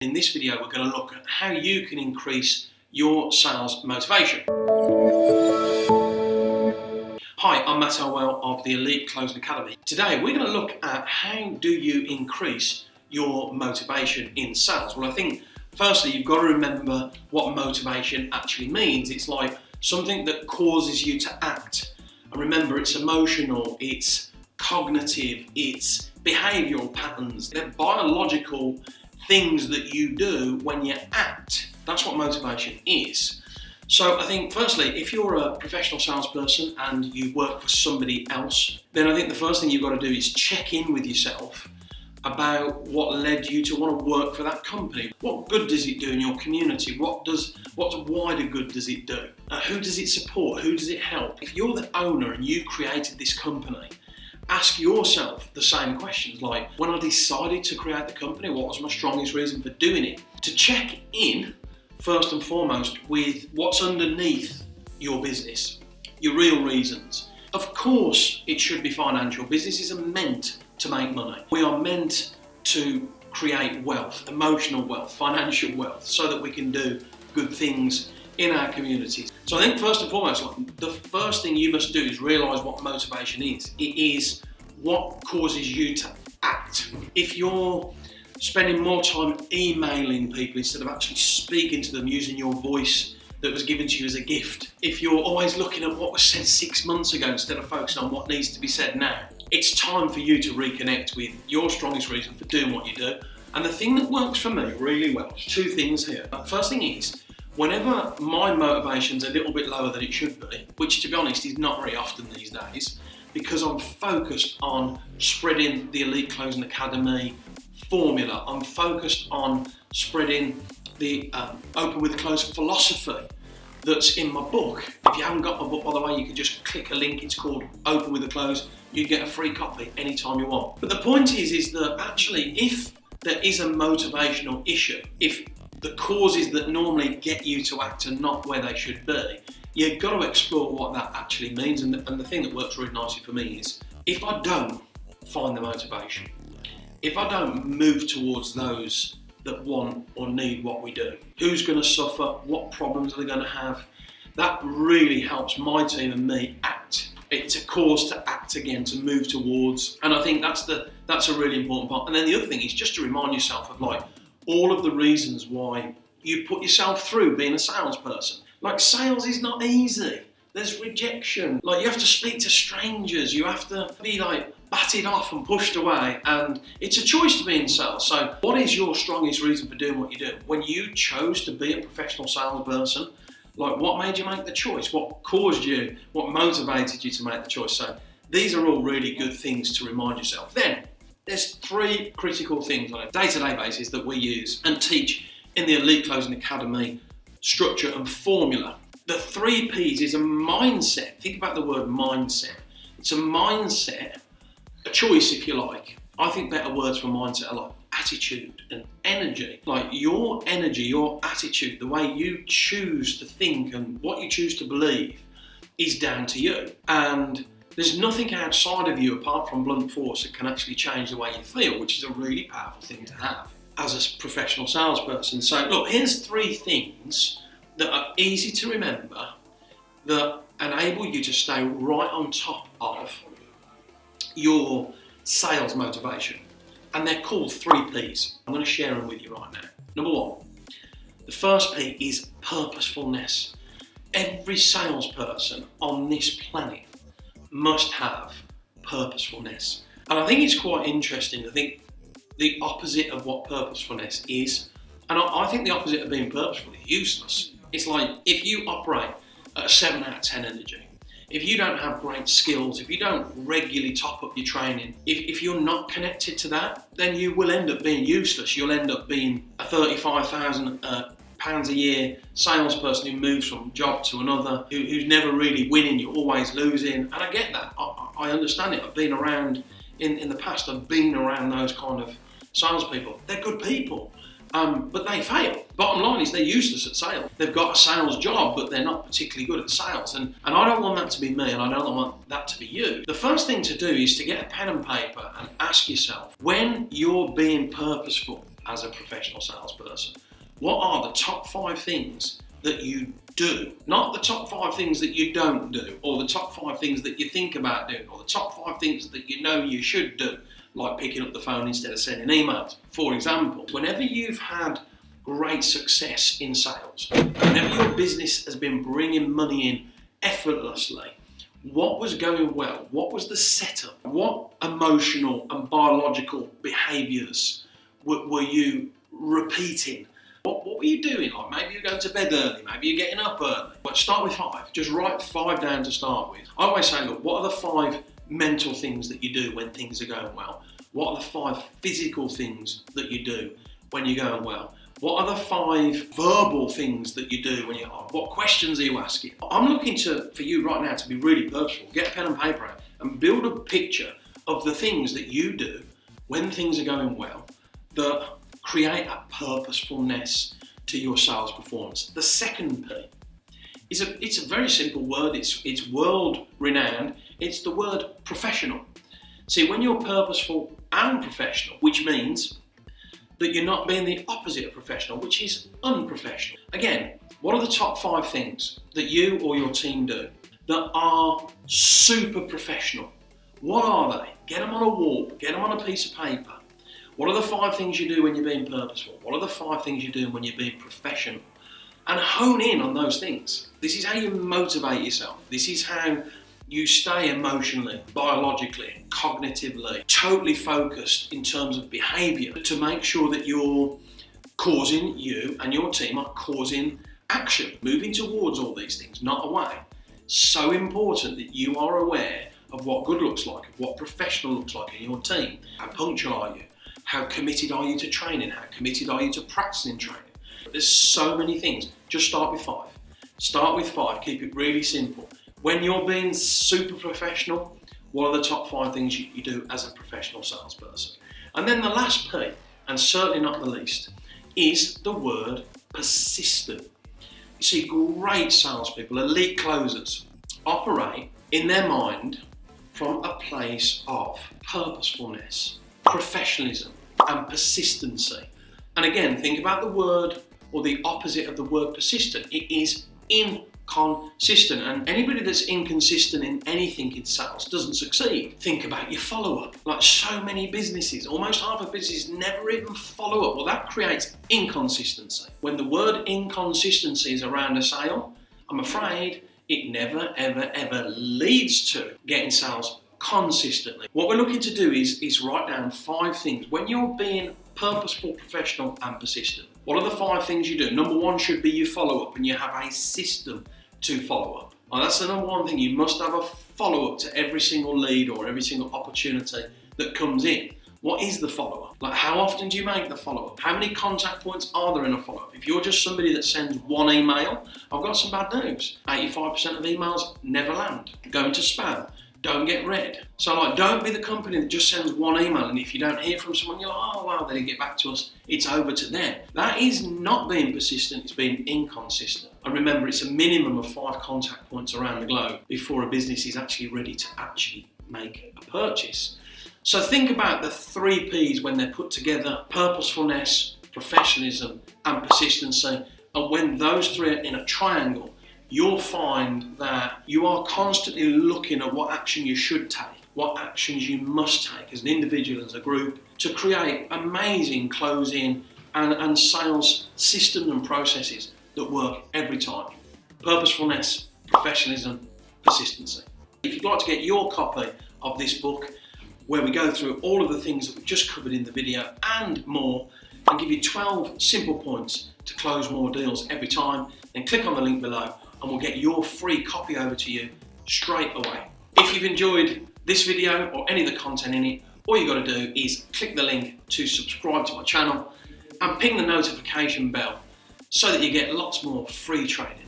In this video, we're going to look at how you can increase your sales motivation. Hi, I'm Matt Elwell of the Elite Closing Academy. Today, we're going to look at how do you increase your motivation in sales. Well, I think firstly, you've got to remember what motivation actually means. It's like something that causes you to act. And remember, it's emotional, it's cognitive, it's behavioural patterns. They're biological things that you do when you act. That's what motivation is. So I think firstly, if you're a professional salesperson and you work for somebody else, then I think the first thing you've got to do is check in with yourself about what led you to want to work for that company. What good does it do in your community? What wider good does it do? Who does it support? Who does it help? If you're the owner and you created this company, ask yourself the same questions, like when I decided to create the company, what was my strongest reason for doing it? To check in first and foremost with what's underneath your business, your real reasons. Of course, it should be financial. Businesses are meant to make money. We are meant to create wealth, emotional wealth, financial wealth, so that we can do good things in our communities. So I think first and foremost, the first thing you must do is realise what motivation is. It is what causes you to act. If you're spending more time emailing people instead of actually speaking to them using your voice that was given to you as a gift, if you're always looking at what was said 6 months ago instead of focusing on what needs to be said now, it's time for you to reconnect with your strongest reason for doing what you do. And the thing that works for me really well, two things here. First thing is, whenever my motivation's a little bit lower than it should be, which to be honest is not very often these days, because I'm focused on spreading the Elite Closing Academy formula, I'm focused on spreading the Open with Close philosophy that's in my book. If you haven't got my book, by the way, you can just click a link. It's called Open with the Close. You get a free copy anytime you want. But the point is that actually, if there is a motivational issue, if the causes that normally get you to act are not where they should be, you've got to explore what that actually means. And the thing that works really nicely for me is, if I don't find the motivation, if I don't move towards those that want or need what we do, who's going to suffer, what problems are they going to have, that really helps my team and me act. It's a cause to act again, to move towards, and I think that's a really important part. And then the other thing is just to remind yourself of like all of the reasons why you put yourself through being a salesperson. Like, sales is not easy. There's rejection. Like, you have to speak to strangers. You have to be like batted off and pushed away. And it's a choice to be in sales. So what is your strongest reason for doing what you do? When you chose to be a professional salesperson, like, what made you make the choice? What caused you? What motivated you to make the choice? So these are all really good things to remind yourself. Then there's three critical things on a day-to-day basis that we use and teach in the Elite Closing Academy structure and formula. The 3 P's is a mindset. Think about the word mindset. It's a mindset, a choice if you like. I think better words for mindset are like attitude and energy. Like, your energy, your attitude, the way you choose to think and what you choose to believe is down to you. And there's nothing outside of you apart from blunt force that can actually change the way you feel, which is a really powerful thing to have as a professional salesperson. So look, here's 3 things that are easy to remember that enable you to stay right on top of your sales motivation. And they're called 3 P's. I'm going to share them with you right now. Number 1, the first P is purposefulness. Every salesperson on this planet must have purposefulness. And I think it's quite interesting. I think the opposite of what purposefulness is, and I think the opposite of being purposeful is useless. It's like, if you operate at a 7 out of 10 energy, if you don't have great skills, if you don't regularly top up your training, if you're not connected to that, then you will end up being useless. You'll end up being a £35,000 a year salesperson who moves from job to another, who's never really winning, you're always losing. And I get that. I understand it. I've been around, in the past, I've been around those kind of salespeople. They're good people. But they fail. Bottom line is they're useless at sales. They've got a sales job, but they're not particularly good at sales. And I don't want that to be me, and I don't want that to be you. The first thing to do is to get a pen and paper and ask yourself, when you're being purposeful as a professional salesperson? What are the top 5 things that you do? Not the top 5 things that you don't do, or the top 5 things that you think about doing, or the top 5 things that you know you should do, like picking up the phone instead of sending emails. For example, whenever you've had great success in sales, whenever your business has been bringing money in effortlessly, what was going well? What was the setup? What emotional and biological behaviours were you repeating? What were you doing? Like maybe you're going to bed early, maybe you're getting up early. But start with 5. Just write 5 down to start with. I always say, look, what are the 5 mental things that you do when things are going well? What are the 5 physical things that you do when you're going well? What are the 5 verbal things that you do when you're on? What questions are you asking? I'm looking for you right now to be really purposeful. Get a pen and paper out and build a picture of the things that you do when things are going well that create a purposefulness to your sales performance. The second P is it's a very simple word. It's world renowned. It's the word professional. See, when you're purposeful and professional, which means that you're not being the opposite of professional, which is unprofessional. Again, what are the top 5 things that you or your team do that are super professional? What are they? Get them on a wall, get them on a piece of paper. What are the 5 things you do when you're being purposeful? What are the 5 things you do when you're being professional? And hone in on those things. This is how you motivate yourself. This is how you stay emotionally, biologically, cognitively, totally focused in terms of behaviour to make sure that you and your team are causing action, moving towards all these things, not away. So important that you are aware of what good looks like, of what professional looks like in your team. How punctual are you? How committed are you to training? How committed are you to practicing training? There's so many things. Just start with 5. Start with 5. Keep it really simple. When you're being super professional, what are the top 5 things you do as a professional salesperson? And then the last P, and certainly not the least, is the word persistent. You see, great salespeople, elite closers, operate in their mind from a place of purposefulness, professionalism, and persistency. And again, think about the word or the opposite of the word persistent. It is inconsistent, and anybody that's inconsistent in anything in sales doesn't succeed. Think about your follow-up. Like so many businesses, almost half of businesses never even follow up. Well, that creates inconsistency. When the word inconsistency is around a sale, I'm afraid it never, ever, ever leads to getting sales consistently. What we're looking to do is write down 5 things. When you're being purposeful, professional, and persistent, what are the 5 things you do? Number 1 should be you follow up, and you have a system to follow up. Now, that's the number 1 thing. You must have a follow up to every single lead or every single opportunity that comes in. What is the follow up? Like, how often do you make the follow up? How many contact points are there in a follow up? If you're just somebody that sends 1 email, I've got some bad news. 85% of emails never land, go into spam, don't get read. So don't be the company that just sends 1 email, and if you don't hear from someone, you're like, oh wow, they didn't get back to us, it's over to them. That is not being persistent, it's being inconsistent. And remember, it's a minimum of 5 contact points around the globe before a business is actually ready to actually make a purchase. So think about the 3 Ps when they're put together: purposefulness, professionalism, and persistency. And when those 3 are in a triangle, you'll find that you are constantly looking at what action you should take, what actions you must take as an individual, as a group, to create amazing closing and sales systems and processes that work every time. Purposefulness, professionalism, persistency. If you'd like to get your copy of this book, where we go through all of the things that we've just covered in the video and more, and give you 12 simple points to close more deals every time, then click on the link below and we'll get your free copy over to you straight away. If you've enjoyed this video or any of the content in it, all you've got to do is click the link to subscribe to my channel and ping the notification bell so that you get lots more free training.